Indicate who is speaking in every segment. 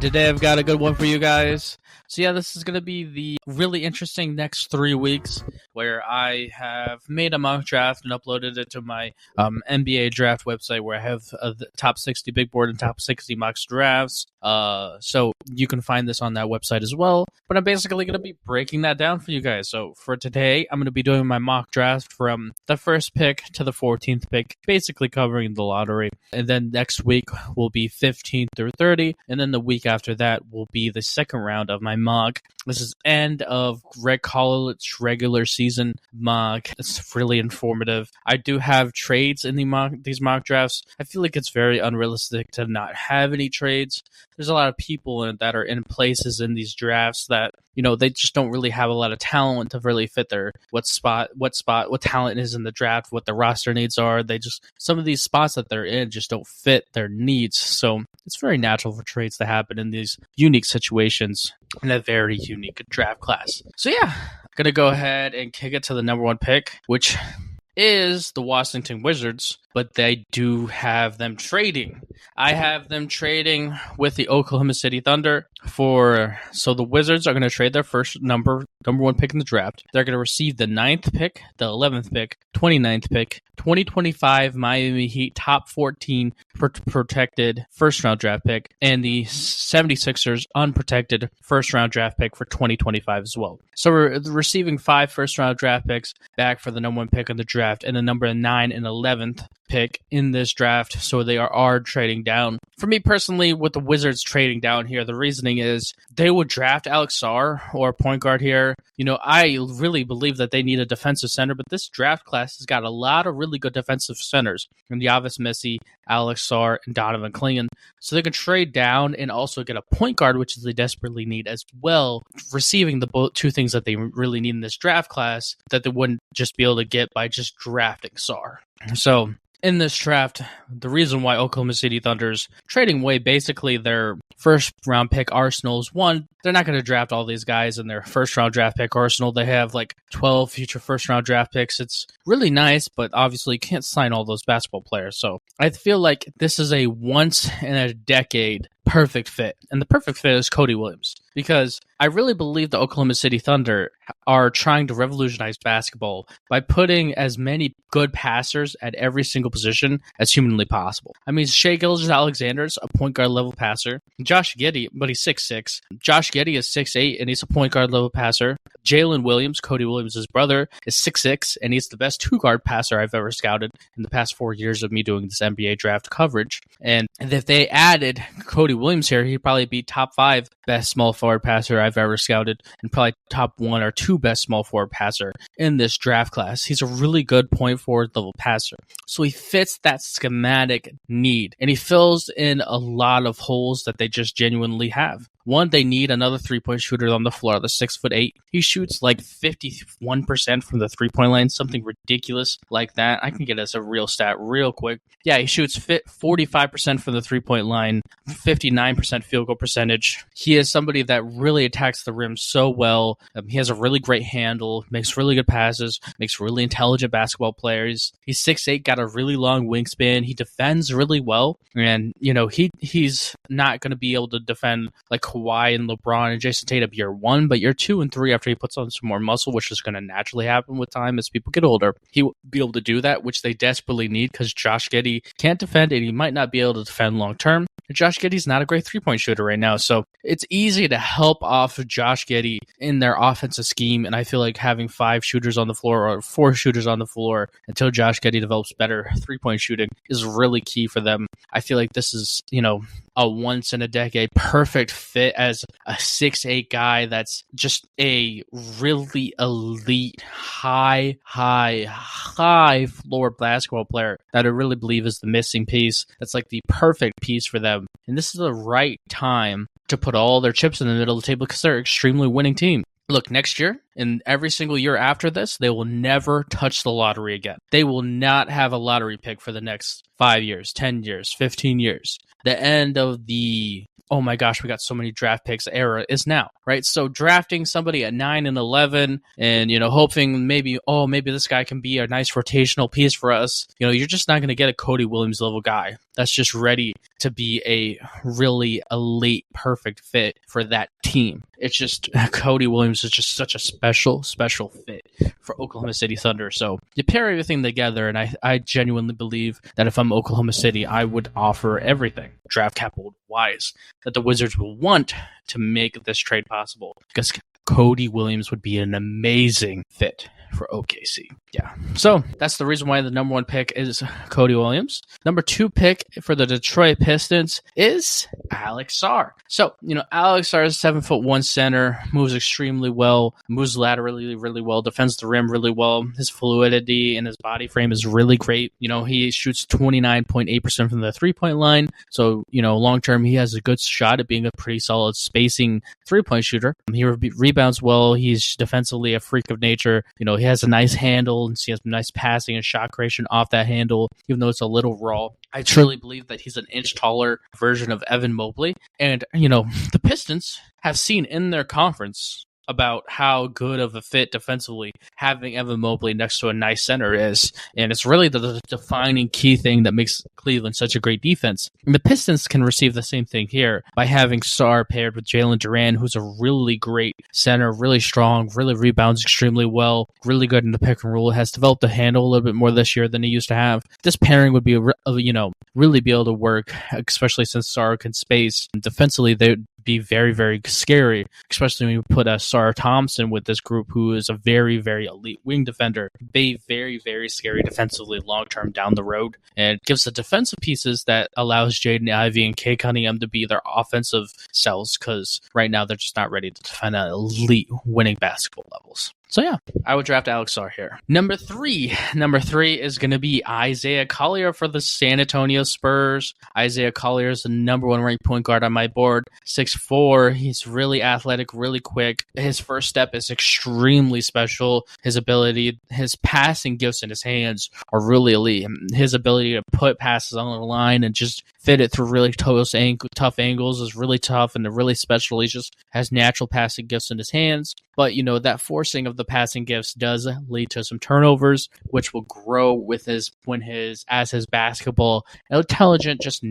Speaker 1: today I've got a good one for you guys. So yeah, this is going to be the really interesting next 3 weeks where I have made a mock draft and uploaded it to my NBA draft website where I have the top 60 big board and top 60 mock drafts. So you can find this on that website as well. But I'm basically going to be breaking that down for you guys. So for today, I'm going to be doing my mock draft from the first pick to the 14th pick, basically covering the lottery. And then next week will be 15 through 30. And then the week after that will be the second round of my mock. This is end of college regular season mock. It's really informative. I do have trades in these mock drafts. I feel like it's very unrealistic to not have any trades. There's a lot of people that are in places in these drafts that, they just don't really have a lot of talent to really fit their what talent is in the draft, what the roster needs are. Some of these spots that they're in just don't fit their needs. So it's very natural for trades to happen in these unique situations in a very unique draft class. So yeah, I'm going to go ahead and kick it to the number one pick, which is the Washington Wizards, but they do have them trading. I have them trading with the Oklahoma City Thunder so the Wizards are going to trade their first number one pick in the draft. They're going to receive the 9th pick, the 11th pick, 29th pick, 2025 Miami Heat top 14 protected first round draft pick, and the 76ers unprotected first round draft pick for 2025 as well. So we're receiving 5 first round draft picks back for the number one pick in the draft and the number 9 and 11th pick in this draft. So they are trading down. For me personally, with the Wizards trading down here, the reasoning is they would draft Alex Sarr or a point guard here. I really believe that they need a defensive center, but this draft class has got a lot of really good defensive centers in Yves Missi, Alex Sarr, and Donovan Clingan. So they can trade down and also get a point guard, which they desperately need as well, receiving the two things that they really need in this draft class that they wouldn't just be able to get by just drafting Sarr. So in this draft, the reason why Oklahoma City Thunder's trading away basically their first round pick arsenal is one, they're not going to draft all these guys in their first round draft pick arsenal. They have like 12 future first round draft picks. It's really nice, but obviously you can't sign all those basketball players. So I feel like this is a once in a decade perfect fit. And the perfect fit is Cody Williams, because I really believe the Oklahoma City Thunder are trying to revolutionize basketball by putting as many good passers at every single position as humanly possible. I mean, Shai Gilgeous-Alexander's a point guard level passer. Josh Giddey, but he's 6'6". Josh Giddey is 6'8", and he's a point guard level passer. Jalen Williams, Cody Williams' brother, is 6'6", and he's the best two-guard passer I've ever scouted in the past 4 years of me doing this NBA draft coverage. And if they added Cody Williams here, he'd probably be top 5 best small forward passer I've ever scouted, and probably top 1 or 2 best small forward passer in this draft class. He's a really good point forward level passer. So he fits that schematic need, and he fills in a lot of holes that they just genuinely have. One, they need another three-point shooter on the floor. The 6'8". He shoots like 51% from the three-point line, something ridiculous like that. I can get us a real stat real quick. Yeah, he shoots 45% from the three-point line, 59% field goal percentage. He is somebody that really attacks the rim so well. He has a really great handle, makes really good passes, makes really intelligent basketball players. He's 6'8", got a really long wingspan. He defends really well, and he's not going to be able to defend like Kawhi and LeBron and Jason Tatum year 1, but year 2 and 3 after he puts on some more muscle, which is going to naturally happen with time as people get older, he will be able to do that, which they desperately need because Josh Giddey can't defend and he might not be able to defend long term. Josh Giddey's not a great three-point shooter right now, so it's easy to help off Josh Giddey in their offensive scheme, and I feel like having 5 shooters on the floor or 4 shooters on the floor until Josh Giddey develops better three-point shooting is really key for them. I feel like this is, a once-in-a-decade perfect fit as a 6'8" guy that's just a really elite, high floor basketball player that I really believe is the missing piece. That's like the perfect piece for them. And this is the right time to put all their chips in the middle of the table because they're an extremely winning team. Look, next year and every single year after this, they will never touch the lottery again. They will not have a lottery pick for the next 5 years, 10 years, 15 years. The end of the oh my gosh, we got so many draft picks era is now, right? So drafting somebody at 9 and 11 and, hoping maybe this guy can be a nice rotational piece for us. You're just not going to get a Cody Williams level guy that's just ready to be a really elite, perfect fit for that team. It's just Cody Williams is just such a special fit for Oklahoma City Thunder. So you pair everything together, and I genuinely believe that if I'm Oklahoma City, I would offer everything draft capital wise that the Wizards will want to make this trade possible, because Cody Williams would be an amazing fit for OKC. Yeah. So that's the reason why the number 1 pick is Cody Williams. Number 2 pick for the Detroit Pistons is Alex Sarr. So, Alex Sarr is 7'1" center, moves extremely well, moves laterally really well, defends the rim really well. His fluidity and his body frame is really great. He shoots 29.8% from the 3-point line. So, long term, he has a good shot at being a pretty solid spacing 3-point shooter. He rebounds well. He's defensively a freak of nature. He has a nice handle, and he has nice passing and shot creation off that handle, even though it's a little raw. I truly believe that he's an inch taller version of Evan Mobley. And, the Pistons have seen in their conference about how good of a fit defensively having Evan Mobley next to a nice center is. And it's really the defining key thing that makes Cleveland such a great defense. And the Pistons can receive the same thing here by having Sarr paired with Jalen Duran, who's a really great center, really strong, really rebounds extremely well, really good in the pick and roll, has developed a handle a little bit more this year than he used to have. This pairing would be, really be able to work, especially since Sarr can space. And defensively, they'd be very, very scary, especially when you put Sarr Thompson with this group, who is a very, very elite wing defender. Be very, very scary defensively long-term down the road. And it gives the defensive pieces that allows Jaden Ivey and Cade Cunningham to be their offensive selves, because right now they're just not ready to defend at elite winning basketball levels. So yeah, I would draft Alex Sarr here. Number three is going to be Isaiah Collier for the San Antonio Spurs. Isaiah Collier is the number 1 ranked point guard on my board. 6'4". He's really athletic, really quick. His first step is extremely special. His passing gifts in his hands are really elite. His ability to put passes on the line and just fit it through really tough angles is really tough and really special. He just has natural passing gifts in his hands. But, that forcing of the passing gifts does lead to some turnovers, which will grow with his basketball intelligence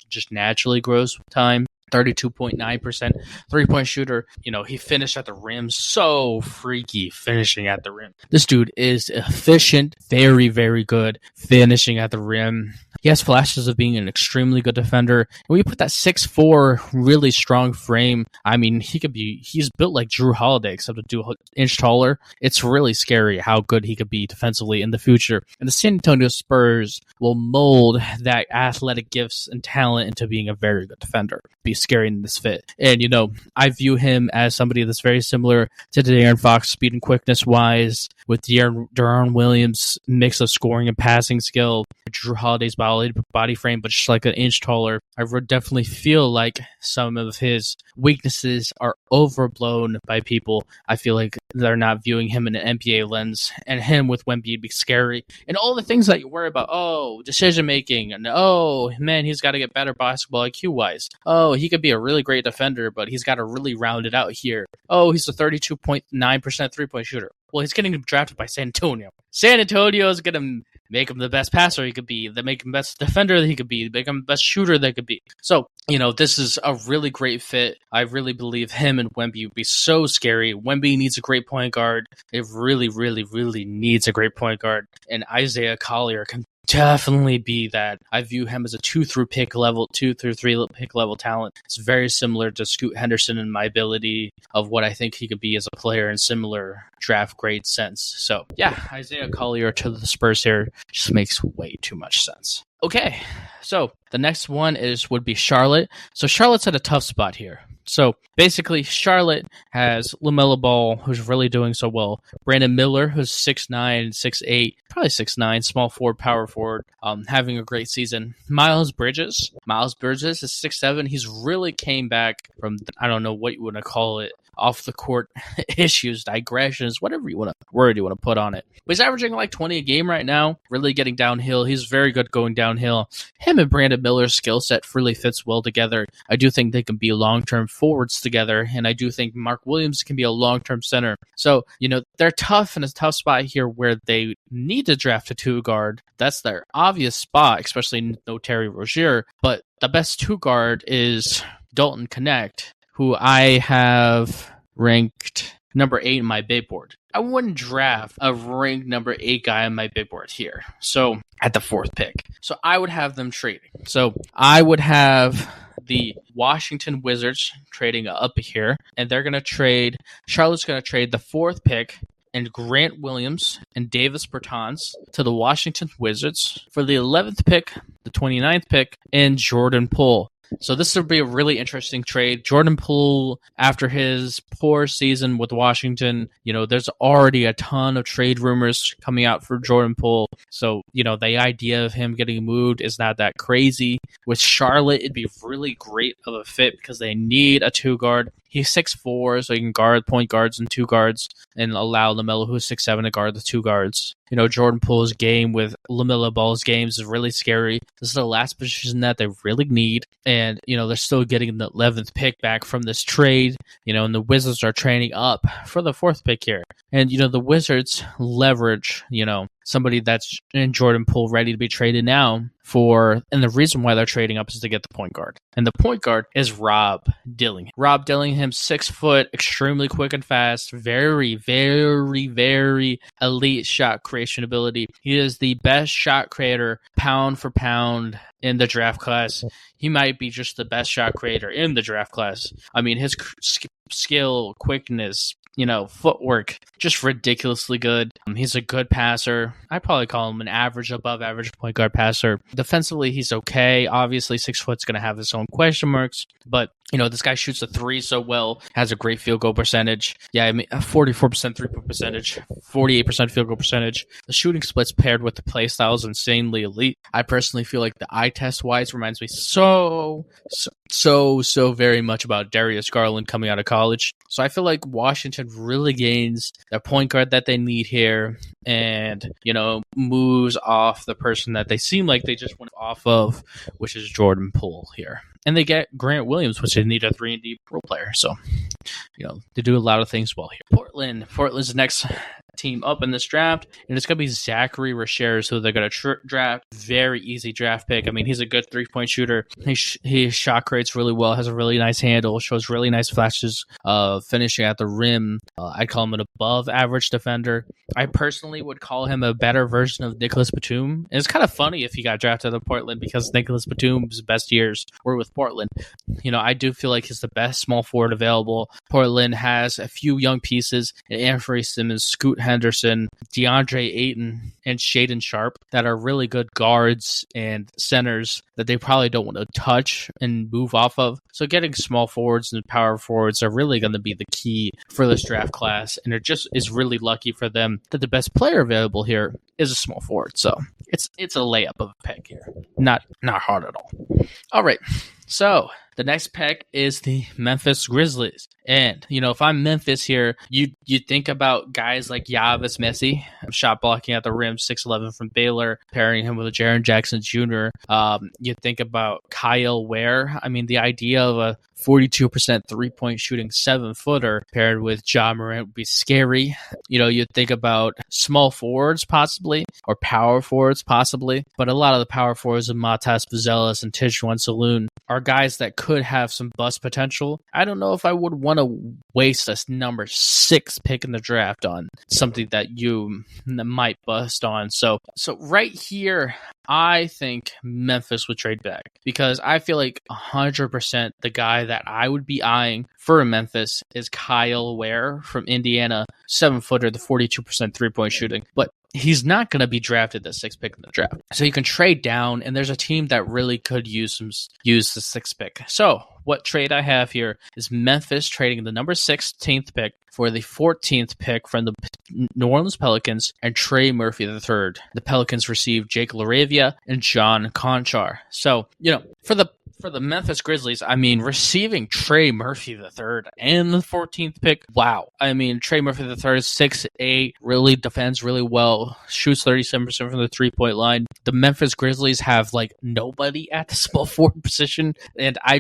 Speaker 1: just naturally grows with time. 32.9% three-point shooter. He finished at the rim. So freaky finishing at the rim. This dude is efficient, very, very good finishing at the rim. He has flashes of being an extremely good defender. And when you put that 6'4", really strong frame, he's built like Drew Holiday, except a 2 inch taller. It's really scary how good he could be defensively in the future. And the San Antonio Spurs will mold that athletic gifts and talent into being a very good defender. Be scary in this fit. And, I view him as somebody that's very similar to De'Aaron Fox, speed and quickness wise, with De'Aaron Williams' mix of scoring and passing skill, Drew Holiday's body frame, but just like an inch taller. I would definitely feel like some of his weaknesses are overblown by people. I feel like they're not viewing him in an NBA lens, and him with Wemby be scary. And all the things that you worry about, decision making, and man, he's got to get better basketball IQ wise. He could be a really great defender, but he's got to really round it out here. He's a 32.9% 3-point shooter. Well, he's getting drafted by San Antonio. San Antonio is going to make him the best passer he could be, make him the best defender that he could be, make him the best shooter they could be. So, this is a really great fit. I really believe him and Wemby would be so scary. Wemby needs a great point guard. It really, really, really needs a great point guard. And Isaiah Collier can definitely be that. I view him as a 2 through 3 pick level talent. It's very similar to Scoot Henderson in my ability of what I think he could be as a player in similar draft grade sense. So yeah, Isaiah Collier to the Spurs here just makes way too much sense. Okay, so the next one would be Charlotte. So Charlotte's at a tough spot here. So basically, Charlotte has LaMelo Ball, who's really doing so well. Brandon Miller, who's 6'9", 6'8", probably 6'9", small forward, power forward, having a great season. Miles Bridges is 6'7". He's really came back from, I don't know what you want to call it, off the court issues, digressions, whatever word you want to put on it. But he's averaging like 20 a game right now, really getting downhill. He's very good going downhill. Him and Brandon Miller's skill set really fits well together. I do think they can be long-term forwards together, and I do think Mark Williams can be a long-term center. So, they're tough in a tough spot here where they need to draft a two guard. That's their obvious spot, especially no Terry Rozier. But the best two guard is Dalton Knecht, who I have ranked number 8 in my big board. I wouldn't draft a ranked number 8 guy on my big board here. So at the 4th pick. So I would have them trading. So I would have the Washington Wizards trading up here, and they're going to trade, Charlotte's going to trade the 4th pick and Grant Williams and Davis Bertans to the Washington Wizards for the 11th pick, the 29th pick, and Jordan Poole. So this would be a really interesting trade. Jordan Poole, after his poor season with Washington, there's already a ton of trade rumors coming out for Jordan Poole. So, the idea of him getting moved is not that crazy. With Charlotte, it'd be really great of a fit because they need a two guard. He's 6'4", so he can guard point guards and two guards and allow LaMelo, who's 6'7", to guard the two guards. Jordan Poole's game with LaMelo Ball's games is really scary. This is the last position that they really need. And, they're still getting the 11th pick back from this trade. And the Wizards are trading up for the 4th pick here. And, the Wizards leverage, somebody that's in Jordan Poole ready to be traded now and the reason why they're trading up is to get the point guard. And the point guard is Rob Dillingham. Rob Dillingham, 6 foot, extremely quick and fast, very, very, very elite shot creation ability. He is the best shot creator pound for pound in the draft class. He might be just the best shot creator in the draft class. I mean, his skill, quickness, footwork, just ridiculously good. He's a good passer. I probably call him an average, above average point guard passer. Defensively, he's okay. Obviously, 6 foot's going to have his own question marks, but this guy shoots a 3 so well, has a great field goal percentage. Yeah, I mean, 44% 3-point percentage, 48% field goal percentage. The shooting splits paired with the play style is insanely elite. I personally feel like the eye test wise reminds me so very much about Darius Garland coming out of college. So I feel like Washington really gains their point guard that they need here and, moves off the person that they seem like they just went off of, which is Jordan Poole here. And they get Grant Williams, which they need a 3-and-D role player. So, they do a lot of things well here. Portland's the next team up in this draft, and it's going to be Zachary Richers, who they're going to draft. Very easy draft pick. I mean, he's a good 3-point shooter. He shot creates really well, has a really nice handle, shows really nice flashes of finishing at the rim. I'd call him an above average defender. I personally would call him a better version of Nicholas Batum. And it's kind of funny if he got drafted to Portland because Nicholas Batum's best years were with Portland. I do feel like he's the best small forward available. Portland has a few young pieces in Anthony Simmons, Scoot Henderson, DeAndre Ayton, and Shaedon Sharpe that are really good guards and centers that they probably don't want to touch and move off of. So getting small forwards and power forwards are really going to be the key for this draft class. And it just is really lucky for them that the best player available here is a small forward. So it's a layup of a pick here. Not hard at all. All right. So the next pick is the Memphis Grizzlies. And, if I'm Memphis here, you think about guys like Yavis Messi, shot blocking at the rim, 6'11" from Baylor, pairing him with Jaren Jackson Jr. You think about Kyle Ware. I mean, the idea of a 42% 3-point shooting 7-footer paired with Ja Morant would be scary. You think about small forwards possibly, or power forwards possibly, but a lot of the power forwards of Matas Buzelis and Tijuan Saloon are guys that could have some bust potential. I don't know if I would want to waste a number 6 pick in the draft on something that you might bust on. So right here, I think Memphis would trade back because I feel like 100% the guy that I would be eyeing for Memphis is Kyle Ware from Indiana, 7-footer, the 42% 3-point shooting. But he's not going to be drafted the 6th pick in the draft. So you can trade down, and there's a team that really could use the 6th pick. So what trade I have here is Memphis trading the number 16th pick for the 14th pick from the New Orleans Pelicans and Trey Murphy III. The Pelicans received Jake LaRavia and John Conchar. So, for the For the Memphis Grizzlies, I mean, receiving Trey Murphy III and the 14th pick, wow. I mean, Trey Murphy III, 6'8", really defends really well, shoots 37% from the three-point line. The Memphis Grizzlies have, like, nobody at the small forward position, and I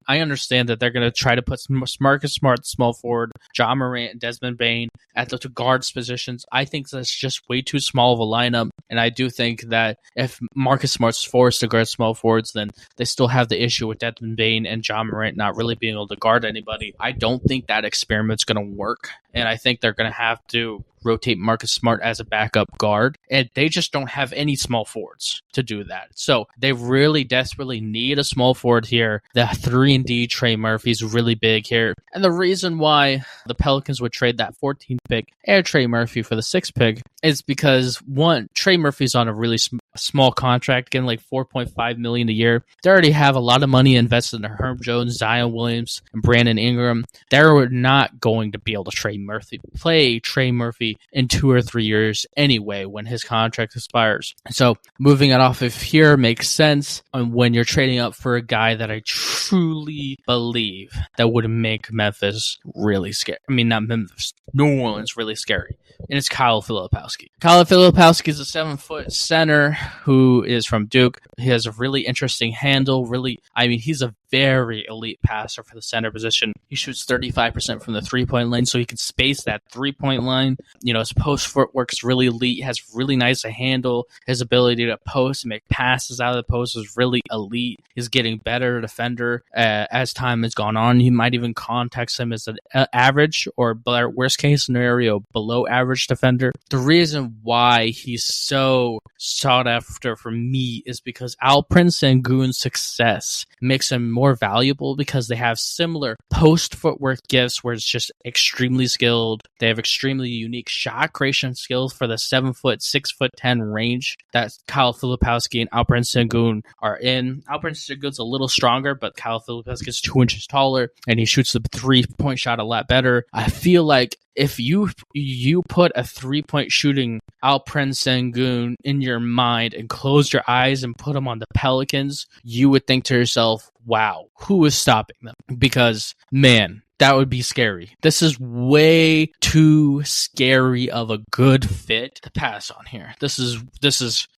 Speaker 1: understand that they're going to try to put Marcus Smart, small forward, Ja Morant, and Desmond Bane at the guards positions. I think that's just way too small of a lineup, and I do think that if Marcus Smart's forced to guard small forwards, then they still have the issue with Desmond Bane and Ja Morant not really being able to guard anybody. I don't think that experiment's going to work, and I think they're going to have to rotate Marcus Smart as a backup guard, and they just don't have any small forwards to do that. So they really desperately need a small forward here. The 3-and-D Trey Murphy's really big here, and the reason why the Pelicans would trade that 14th pick and Trey Murphy for the 6th pick is because, one, Trey Murphy's on a really small contract, getting like $4.5 million a year. They already have a lot of money invested in Herb Jones, Zion Williams, and Brandon Ingram. They're not going to be able to play Trey Murphy in 2 or 3 years anyway when his contract expires. So moving it off of here makes sense when you're trading up for a guy that I truly believe that would make Memphis really scary. I mean, not Memphis, New Orleans really scary. And it's Kyle Filipowski. Kyle Filipowski is a 7-foot center who is from Duke. He has a really interesting handle. He's a very elite passer for the center position. He shoots 35% from the three-point line, so he can space that three-point line. His post footwork is really elite. He has really nice to handle. His ability to post and make passes out of the post is really elite. He's getting better defender as time has gone on. You might even context him as an average or, worst case scenario, below average defender. The reason why he's so sought after for me is because Alperen Sengun's success makes him more valuable because they have similar post footwork gifts where it's just extremely skilled. They have extremely unique shot creation skills for the 7-foot, 6'10" range that Kyle Filipowski and Alperen Sengun are in. Alperen Sengun's a little stronger, but Kyle Filipowski is 2 inches taller and he shoots the 3-point shot a lot better. I feel like if you put a 3-point shooting Alperen Sengun in your mind and close your eyes and put him on the Pelicans, you would think to yourself, wow, who is stopping them? Because, man, that would be scary. This is way too scary of a good fit to pass on here. This is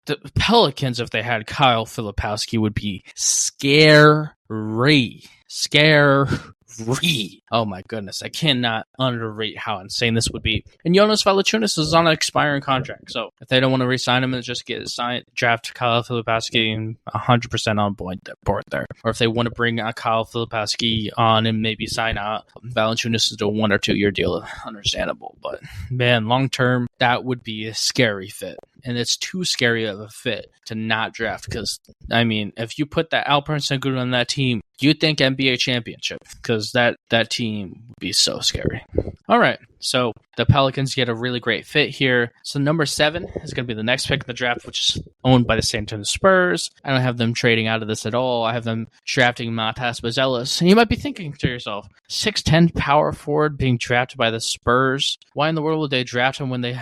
Speaker 1: the Pelicans, if they had Kyle Filipowski, would be scary. Oh my goodness, I cannot underrate how insane this would be. And Jonas Valanciunas is on an expiring contract, so if they don't want to re-sign him and just draft Kyle Filipowski and 100% on board there. Or if they want to bring Kyle Filipowski on and maybe sign out Valanciunas to a 1 or 2 year deal, understandable. But man, long term, that would be a scary fit. And it's too scary of a fit to not draft because, I mean, if you put that Alperen Sengun on that team, you think NBA championship because that team would be so scary. All right, so the Pelicans get a really great fit here. So number 7 is going to be the next pick in the draft, which is owned by the San Antonio Spurs. I don't have them trading out of this at all. I have them drafting Matas Buzelis. And you might be thinking to yourself, 6'10" power forward being drafted by the Spurs. Why in the world would they draft him when they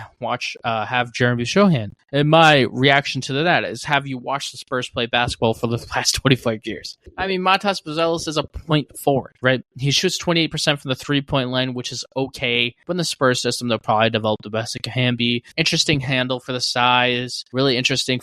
Speaker 1: have Jeremy Sohan? And my reaction to that is, have you watched the Spurs play basketball for the past 25 years? I mean, Matas Buzelis is a point forward, right? He shoots 28% from the three-point line, which is okay. But in the Spurs system, they'll probably develop the best it can be. Interesting handle for the size. Really interesting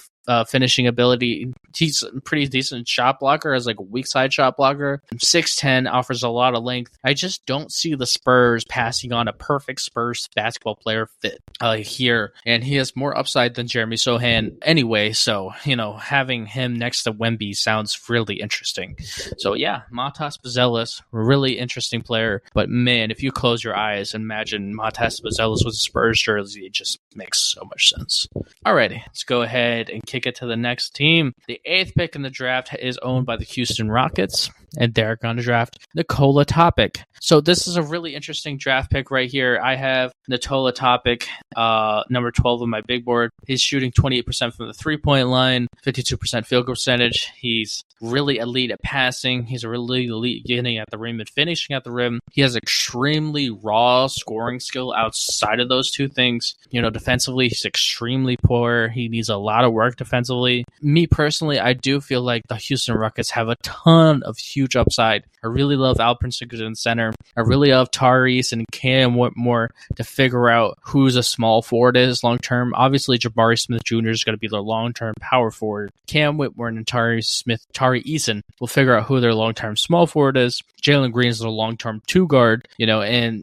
Speaker 1: finishing ability. He's a pretty decent shot blocker as like a weak side shot blocker. 6'10", offers a lot of length. I just don't see the Spurs passing on a perfect Spurs basketball player fit here. And he has more upside than Jeremy Sohan anyway. So, having him next to Wemby sounds really interesting. So yeah, Matas Buzelis, really interesting player. But man, if you close your eyes and imagine Matas Buzelis with a Spurs jersey, it just makes so much sense. Alrighty, let's go ahead and kick it to the next team. The 8th pick in the draft is owned by the Houston Rockets, and they're going to draft Nikola Topic. So this is a really interesting draft pick right here. I have Nikola Topic number 12 on my big board. He's shooting 28% from the three-point line, 52% field goal percentage. He's really elite at passing. He's really elite getting at the rim and finishing at the rim. He has extremely raw scoring skill outside of those two things. Defensively, he's extremely poor. He needs a lot of work defensively. Me personally, I do feel like the Houston Rockets have a ton of huge upside. I really love Alperen Sengun center. I really love Tyrese and Cam Whitmore to figure out who's a small forward is long term. Obviously, Jabari Smith Jr. is going to be their long term power forward. Cam Whitmore and Tari Eason will figure out who their long term small forward is. Jalen Green is their long term two guard, and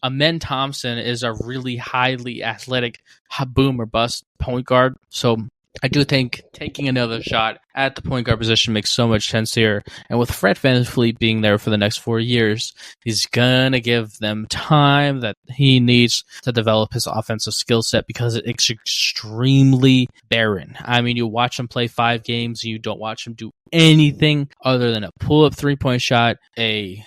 Speaker 1: Amen Thompson is a really highly athletic boom or bust point guard. So I do think taking another shot at the point guard position makes so much sense here. And with Fred VanVleet being there for the next 4 years, he's going to give them time that he needs to develop his offensive skill set because it's extremely barren. I mean, you watch him play 5 games and you don't watch him do anything other than a pull-up three-point shot, a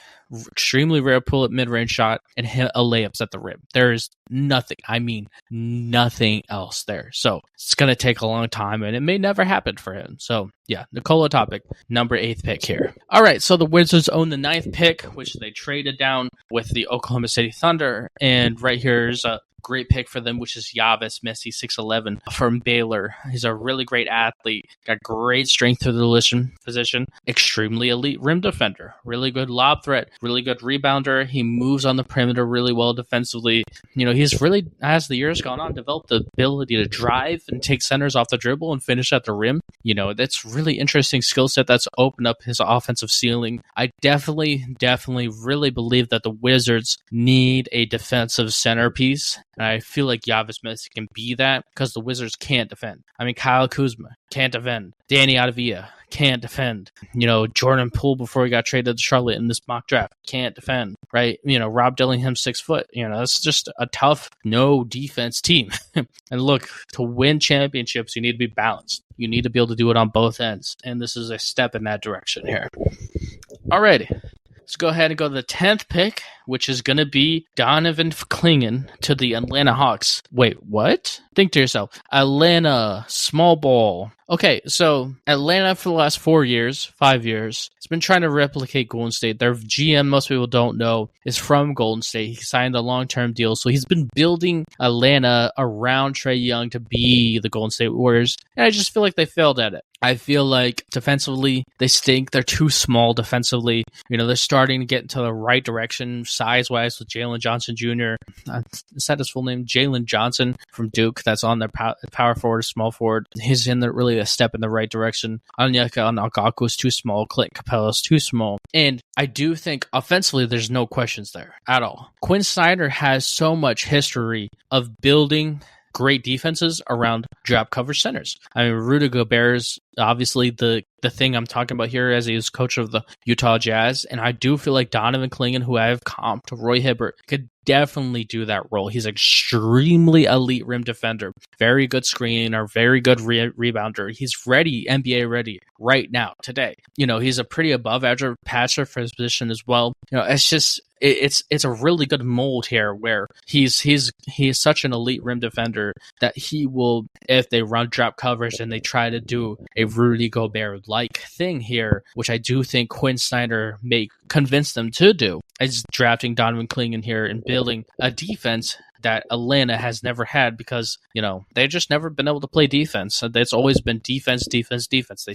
Speaker 1: extremely rare pull-up mid-range shot, and hit a layups at the rim. There is nothing. I mean, nothing else there. So it's going to take a long time, and it may never happen for him. So yeah, Nikola Topic, number 8th pick here. All right, so the Wizards own the 9th pick, which they traded down with the Oklahoma City Thunder, and right here's a great pick for them, which is Yves Messi, 6'11", from Baylor. He's a really great athlete, got great strength to the position, extremely elite rim defender, really good lob threat, really good rebounder. He moves on the perimeter really well defensively. He's really, as the years gone on, developed the ability to drive and take centers off the dribble and finish at the rim. That's really interesting skill set that's opened up his offensive ceiling. I definitely really believe that the Wizards need a defensive centerpiece. And I feel like Yves Messi can be that because the Wizards can't defend. I mean, Kyle Kuzma can't defend. Danny Avdija can't defend. Jordan Poole, before he got traded to Charlotte in this mock draft, can't defend, right? Rob Dillingham, 6 foot. That's just a tough, no defense team. And look, to win championships, you need to be balanced. You need to be able to do it on both ends. And this is a step in that direction here. Alrighty. Let's go ahead and go to the 10th pick, which is going to be Donovan Clingan to the Atlanta Hawks. Wait, what? Think to yourself, Atlanta, small ball. Okay, so Atlanta for the last 5 years, has been trying to replicate Golden State. Their GM, most people don't know, is from Golden State. He signed a long-term deal, so he's been building Atlanta around Trae Young to be the Golden State Warriors, and I just feel like they failed at it. I feel like defensively, they stink. They're too small defensively. They're starting to get into the right direction size-wise with Jalen Johnson Jr. Is that his full name? Jalen Johnson from Duke. That's on their power forward, small forward. He's in really a step in the right direction. Onyeka Onagaku is too small. Clint Capella is too small. And I do think offensively, there's no questions there at all. Quinn Snyder has so much history of building great defenses around drop coverage centers. I mean, Rudy Gobert is obviously the thing I'm talking about here as he was coach of the Utah Jazz, and I do feel like Donovan Clingan, who I have comped to Roy Hibbert, could definitely do that role. He's extremely elite rim defender, very good screener, very good rebounder. He's ready, NBA ready right now, today. He's a pretty above average passer for his position as well. It's just it's a really good mold here where he's such an elite rim defender that he will, if they run drop coverage and they try to do a Rudy Gobert-like thing here, which I do think Quinn Snyder may convince them to do, is drafting Donovan Clingan here and building a defense that Atlanta has never had because, they've just never been able to play defense. It's always been defense. They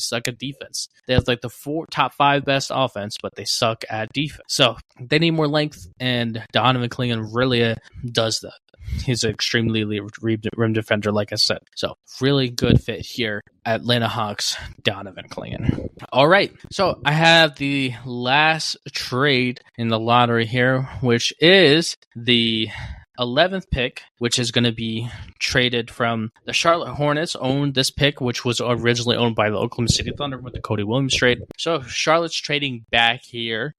Speaker 1: suck at defense. They have like the top 5 best offense, but they suck at defense. So they need more length, and Donovan Clingan really does that. He's an extremely elite rim defender, like I said. So really good fit here. Atlanta Hawks, Donovan Clingan. All right, so I have the last trade in the lottery here, which is the 11th pick, which is going to be traded from the Charlotte Hornets, owned this pick, which was originally owned by the Oklahoma City Thunder with the Cody Williams trade. So Charlotte's trading back here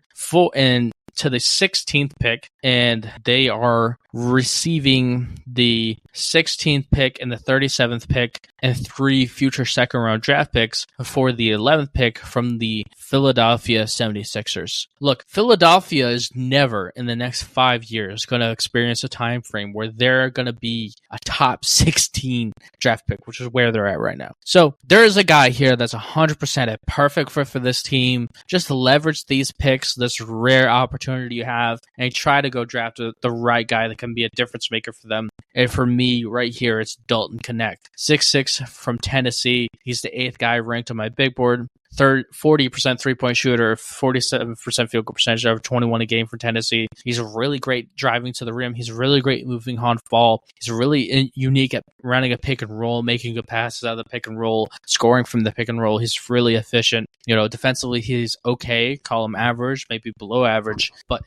Speaker 1: to the 16th pick and they are receiving the 16th pick and the 37th pick and 3 future second-round draft picks for the 11th pick from the Philadelphia 76ers. Look, Philadelphia is never in the next 5 years going to experience a time frame where they're going to be a top 16 draft pick, which is where they're at right now. So there is a guy here that's 100% a perfect fit for this team. Just leverage these picks, this rare opportunity you have, and try to go draft the right guy that can be a difference maker for them. And for me, right here, it's Dalton Knecht. 6'6" from Tennessee. He's the 8th guy ranked on my big board. 40% three-point shooter, 47% field goal percentage, over 21 a game for Tennessee. He's really great driving to the rim. He's really great moving on ball. He's really unique at running a pick and roll, making good passes out of the pick and roll, scoring from the pick and roll. He's really efficient. Defensively, he's okay. Call him average, maybe below average. But,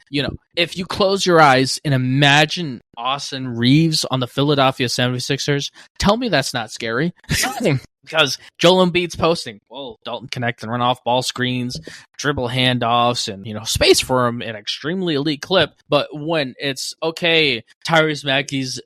Speaker 1: if you close your eyes and imagine Austin Reeves on the Philadelphia 76ers, tell me that's not scary. Because Joel Embiid's posting, Dalton Knecht and run off ball screens, dribble handoffs, and space for him at extremely elite clip. But when it's okay, Tyrese Maxey's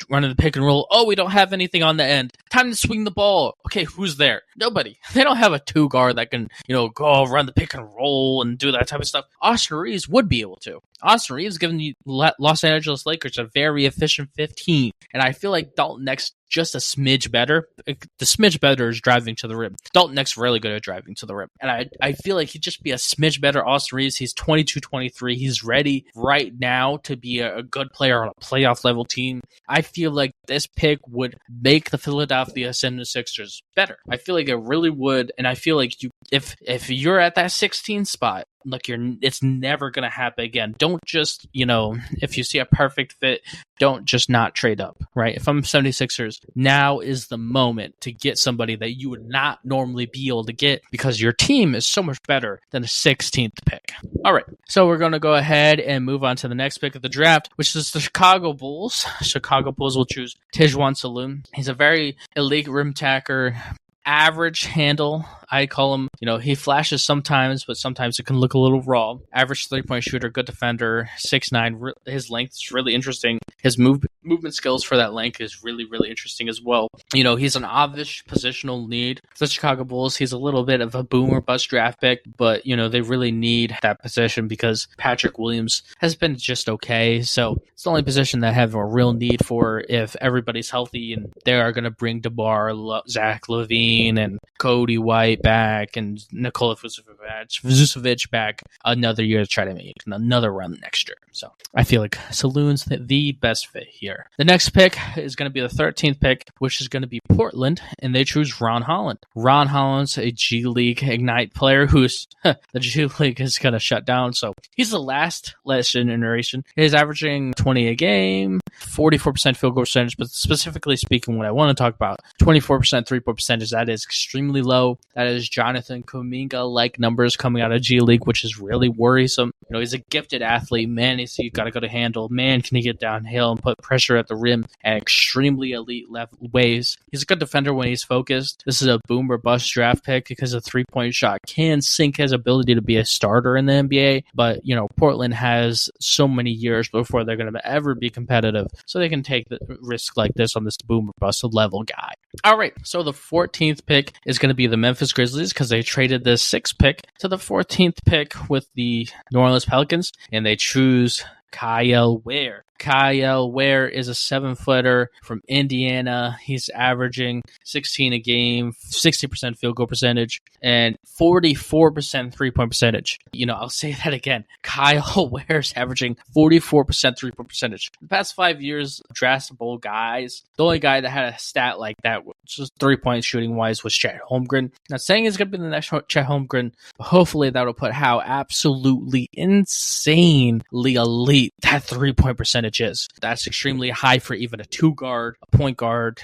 Speaker 1: running the pick and roll. We don't have anything on the end. Time to swing the ball. Okay, who's there? Nobody. They don't have a 2 guard that can go run the pick and roll and do that type of stuff. Austin Reeves would be able to. Austin Reeves giving the Los Angeles Lakers a very efficient 15, and I feel like Dalton Knecht's just a smidge better. The smidge better is driving to the rim. Dalton Knecht's really good at driving to the rim, and I feel like he'd just be a smidge better. Austin Reeves, he's 22, 23. He's ready right now to be a good player on a playoff level team. I feel like this pick would make the Philadelphia 76ers better. I feel like it really would, and I feel like if you're at that 16 spot, it's never going to happen again. Don't just, if you see a perfect fit, don't just not trade up, right? If I'm 76ers, now is the moment to get somebody that you would not normally be able to get because your team is so much better than the 16th pick. All right, so we're going to go ahead and move on to the next pick of the draft, which is the Chicago Bulls. Chicago Bulls will choose Tijuan Saloon. He's a very elite rim attacker, average handle. I call him, he flashes sometimes, but sometimes it can look a little raw. Average 3-point shooter, good defender, 6'9". His length is really interesting. His movement skills for that length is really, really interesting as well. He's an obvious positional need for the Chicago Bulls. He's a little bit of a boom or bust draft pick, but, they really need that position because Patrick Williams has been just okay. So it's the only position that I have a real need for if everybody's healthy, and they are going to bring DeMar, Zach LaVine, and Cody White back, and Nikola Vucevic back another year to try to make another run next year. So I feel like Saloon's the best fit here. The next pick is going to be the 13th pick, which is going to be Portland, and they choose Ron Holland. Ron Holland's a G League Ignite player who's the G League is going to shut down, so he's the last generation. He's averaging 20 a game, 44% field goal percentage, but specifically speaking, what I want to talk about, 24% three-point percentage, that is extremely low. That is Jonathan Kuminga-like numbers coming out of G League, which is really worrisome. He's a gifted athlete. Man, he's got to go to handle. Man, can he get downhill and put pressure at the rim at extremely elite ways. He's a good defender when he's focused. This is a boom or bust draft pick because a 3-point shot can sink his ability to be a starter in the NBA. But, Portland has so many years before they're going to ever be competitive, so they can take the risk like this on this boom or bust level guy. All right, so the 14th pick is going to be the Memphis Grizzlies because they traded the 6th pick to the 14th pick with the New Orleans Pelicans, and they choose Kyle Ware. Kyle Ware is a 7-footer from Indiana. He's averaging 16 a game, 60% field goal percentage, and 44% three-point percentage. I'll say that again. Kyle Ware's averaging 44% three-point percentage. The past 5 years, draftable guys, the only guy that had a stat like that, just 3-point shooting-wise, was Chet Holmgren. Not saying he's going to be the next Chet Holmgren, but hopefully that'll put how absolutely insanely elite that 3-point percentage is. That's extremely high for even a 2 guard, a point guard.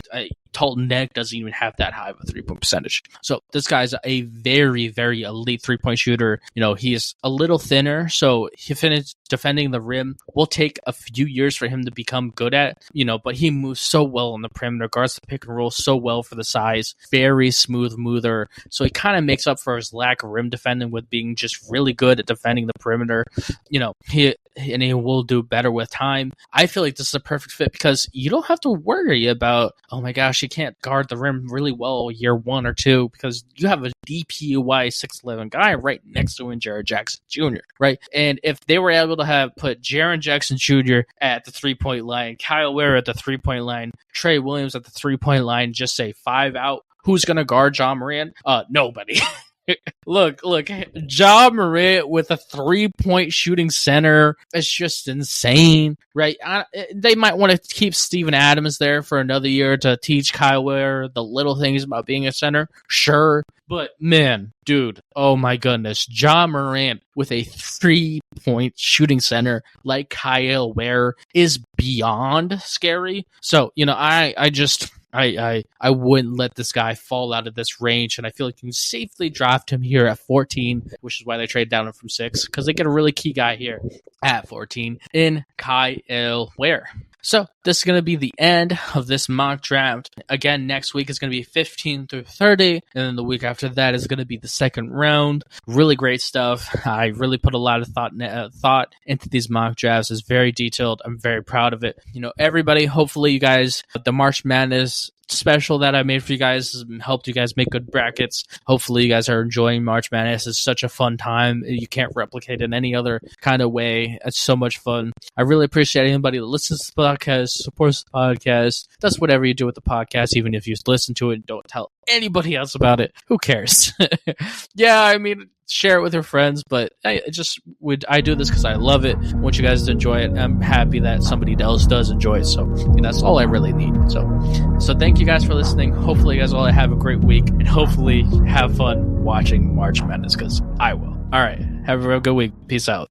Speaker 1: Dalton Neck doesn't even have that high of a 3-point percentage. So this guy's a very, very elite 3-point shooter. He is a little thinner, so he finished defending the rim will take a few years for him to become good at, but he moves so well on the perimeter, guards the pick and roll so well for the size, very smooth mover. So he kind of makes up for his lack of rim defending with being just really good at defending the perimeter. He will do better with time. I feel like this is a perfect fit because you don't have to worry about, oh my gosh, he can't guard the rim really well year 1 or 2 because you have a DPOY 6'11" guy right next to him, Jaren Jackson Jr., right? And if they were able to have put Jaren Jackson Jr. at the 3-point line, Kyle Ware at the 3-point line, Trey Williams at the 3-point line, just say 5 out, who's going to guard Ja Morant? Nobody. Look, Ja Morant with a 3-point shooting center is just insane, right? They might want to keep Steven Adams there for another year to teach Kyle Ware the little things about being a center, sure. But man, dude, oh my goodness, Ja Morant with a 3-point shooting center like Kyle Ware is beyond scary. So, I wouldn't let this guy fall out of this range, and I feel like you can safely draft him here at 14, which is why they trade down from 6, because they get a really key guy here at 14 in Kyle Ware. So this is going to be the end of this mock draft. Again, next week is going to be 15 through 30, and then the week after that is going to be the second round. Really great stuff. I really put a lot of thought into these mock drafts. It's very detailed. I'm very proud of it. Everybody, hopefully you guys, the March Madness special that I made for you guys helped you guys make good brackets. Hopefully you guys are enjoying March Madness. It's such a fun time. You can't replicate it in any other kind of way. It's so much fun. I really appreciate anybody that listens to the podcast, supports the podcast, does whatever you do with the podcast, even if you listen to it and don't tell anybody else about it. Who cares? Share it with your friends, but I do this because I love it. I want you guys to enjoy it. I'm happy that somebody else does enjoy it. So that's all I really need. So thank you guys for listening. Hopefully you guys all have a great week and hopefully have fun watching March Madness because I will. All right. Have a real good week. Peace out.